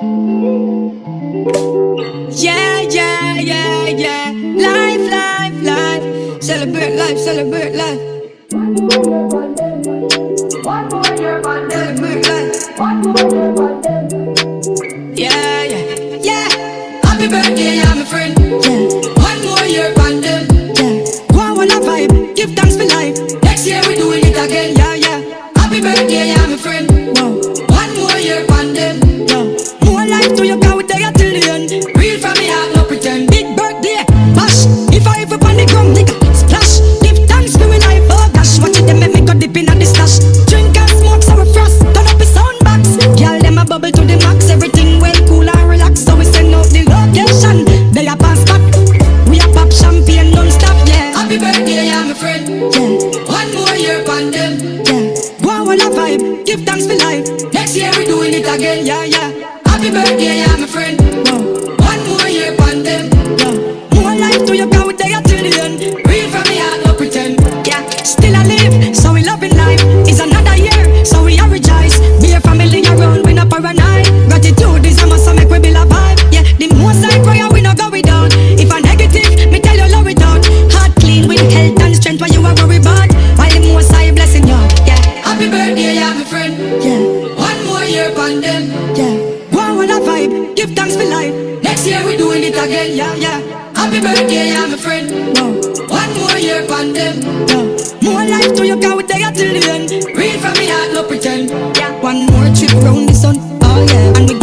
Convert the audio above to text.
Yeah, yeah, yeah, yeah. Life, life, life. Celebrate life, celebrate life. Celebrate life. Yeah, yeah, yeah. Happy birthday, yeah, my friend. Yeah. One more year on them. Yeah. Go on, wanna vibe. Give thanks for life. Next year we doing it again. Yeah, yeah. Happy birthday, yeah, my friend. Wow. One more year on them. Yeah. More life to you, go there till the end. Real from me heart, no pretend. Big birthday, bash. If I ever on the ground, nigga, splash. Give thanks for my life, oh gosh. Watch it, them make me go dip in at the stash. Drink and smoke, so we frost. Turn up the sound box. Girl, them a bubble to the max. Everything well, cool and relax. So we send out the location. They a pass spot. We a pop champagne non-stop, yeah. Happy birthday, yeah, my friend. Yeah. One more year on them. Yeah. Go on, wanna vibe. Give thanks for life. Next year we doing it again, yeah, yeah. Happy birthday, yeah, my friend. Wow. One more year on them. Yeah. More life to you, go there till the end. Real from me heart, no pretend. Yeah. Still I live, so we loving life. It's another year, so we are rejoice. Be a family around, we not paranoid. Gratitude is a must, so make we build a vibe. Yeah, the most I prayer, we not go down. If I'm negative, me tell you low it out. Heart clean with health and strength, what you are worried about. While the most I blessing you, yeah. Happy birthday, yeah, my friend. Yeah. One more year on them. Yeah. Go on, wanna vibe. Give thanks for life. Next year we doing it again, yeah, yeah. Happy birthday, yeah, my friend. Wow. One more year on them. Yeah. More life to you, go there till the end. Real from me heart, no pretend. Yeah. One more trip round the sun, oh yeah. And we